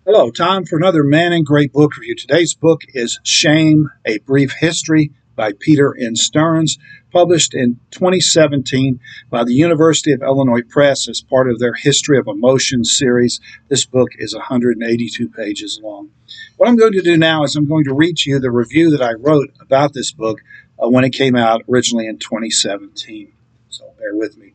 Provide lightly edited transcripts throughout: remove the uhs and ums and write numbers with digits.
Hello, time for another Man and Great book review. Today's book is Shame, A Brief History by Peter N. Stearns, published in 2017 by the University of Illinois Press as part of their History of Emotion series. This book is 182 pages long. What I'm going to do now is I'm going to read to you the review that I wrote about this book when it came out originally in 2017. So bear with me.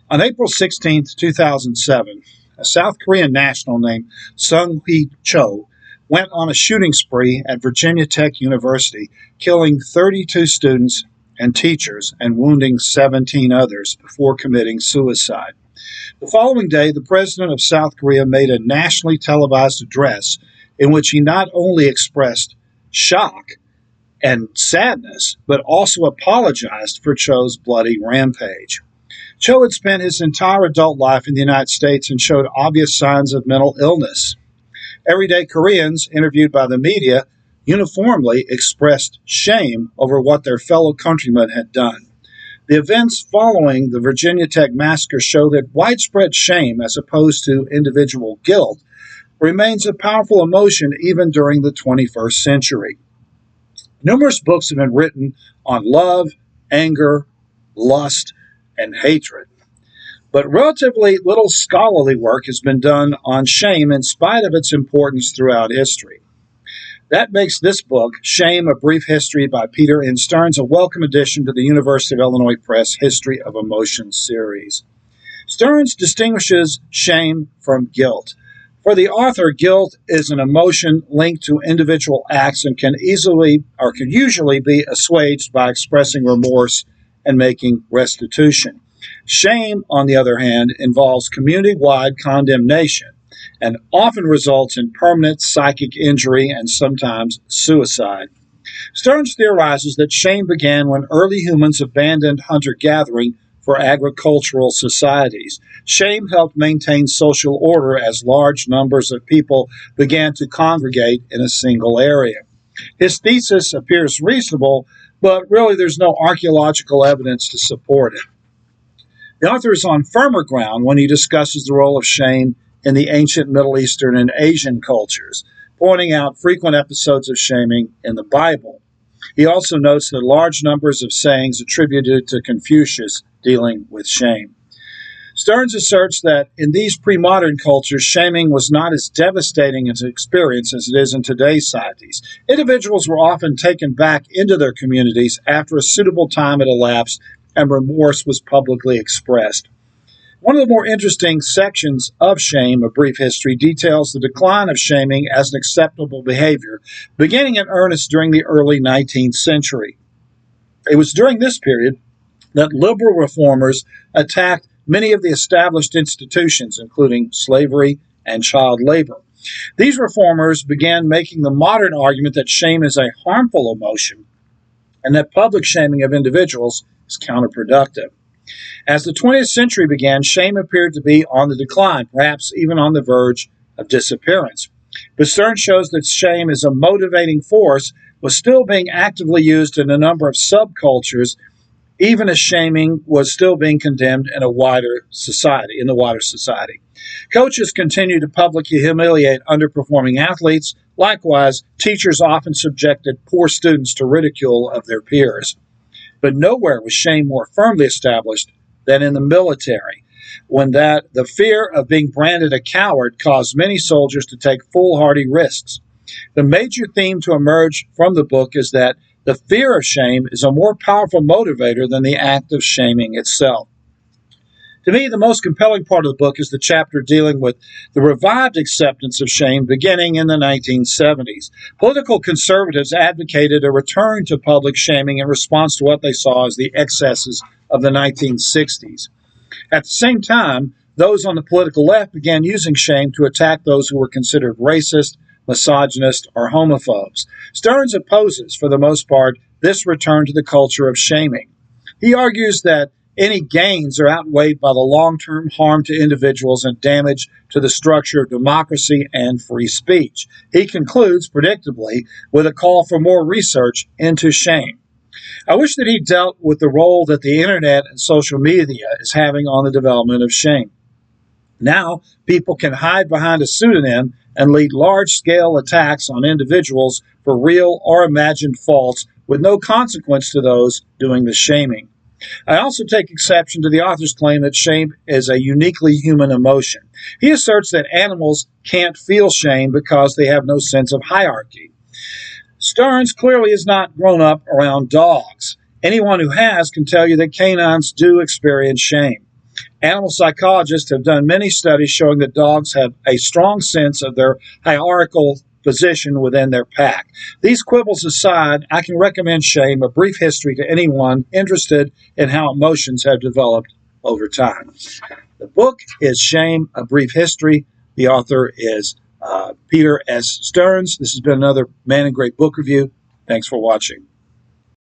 On April 16, 2007, a South Korean national named Sung-Hee Cho went on a shooting spree at Virginia Tech University, killing 32 students and teachers and wounding 17 others before committing suicide. The following day, the president of South Korea made a nationally televised address in which he not only expressed shock and sadness, but also apologized for Cho's bloody rampage. Cho had spent his entire adult life in the United States and showed obvious signs of mental illness. Everyday Koreans interviewed by the media uniformly expressed shame over what their fellow countrymen had done. The events following the Virginia Tech massacre show that widespread shame, as opposed to individual guilt, remains a powerful emotion even during the 21st century. Numerous books have been written on love, anger, lust, and hatred. But relatively little scholarly work has been done on shame in spite of its importance throughout history. That makes this book, Shame, A Brief History by Peter N. Stearns, a welcome addition to the University of Illinois Press History of Emotion series. Stearns distinguishes shame from guilt. For the author, guilt is an emotion linked to individual acts and can usually be assuaged by expressing remorse and making restitution. Shame, on the other hand, involves community-wide condemnation and often results in permanent psychic injury and sometimes suicide. Stearns theorizes that shame began when early humans abandoned hunter-gathering for agricultural societies. Shame helped maintain social order as large numbers of people began to congregate in a single area. His thesis appears reasonable, but really there's no archaeological evidence to support it. The author is on firmer ground when he discusses the role of shame in the ancient Middle Eastern and Asian cultures, pointing out frequent episodes of shaming in the Bible. He also notes that large numbers of sayings attributed to Confucius dealing with shame. Stearns asserts that in these pre-modern cultures, shaming was not as devastating as an experience as it is in today's societies. Individuals were often taken back into their communities after a suitable time had elapsed and remorse was publicly expressed. One of the more interesting sections of Shame, A Brief History, details the decline of shaming as an acceptable behavior, beginning in earnest during the early 19th century. It was during this period that liberal reformers attacked many of the established institutions, including slavery and child labor. These reformers began making the modern argument that shame is a harmful emotion and that public shaming of individuals is counterproductive. As the 20th century began, shame appeared to be on the decline, perhaps even on the verge of disappearance. But Stearns shows that shame as a motivating force was still being actively used in a number of subcultures, even as shaming was still being condemned in the wider society. Coaches continue to publicly humiliate underperforming athletes. Likewise, teachers often subjected poor students to ridicule of their peers. But nowhere was shame more firmly established than in the military, when the fear of being branded a coward caused many soldiers to take foolhardy risks. The major theme to emerge from the book is that the fear of shame is a more powerful motivator than the act of shaming itself. To me, the most compelling part of the book is the chapter dealing with the revived acceptance of shame beginning in the 1970s. Political conservatives advocated a return to public shaming in response to what they saw as the excesses of the 1960s. At the same time, those on the political left began using shame to attack those who were considered racist, misogynist, or homophobes. Stearns opposes, for the most part, this return to the culture of shaming. He argues that any gains are outweighed by the long-term harm to individuals and damage to the structure of democracy and free speech. He concludes, predictably, with a call for more research into shame. I wish that he dealt with the role that the internet and social media is having on the development of shame. Now, people can hide behind a pseudonym and lead large-scale attacks on individuals for real or imagined faults with no consequence to those doing the shaming. I also take exception to the author's claim that shame is a uniquely human emotion. He asserts that animals can't feel shame because they have no sense of hierarchy. Stearns clearly has not grown up around dogs. Anyone who has can tell you that canines do experience shame. Animal psychologists have done many studies showing that dogs have a strong sense of their hierarchical position within their pack. These quibbles aside, I can recommend Shame, A Brief History to anyone interested in how emotions have developed over time. The book is Shame, A Brief History. The author is Peter S. Stearns. This has been another Man and Great Book Review. Thanks for watching.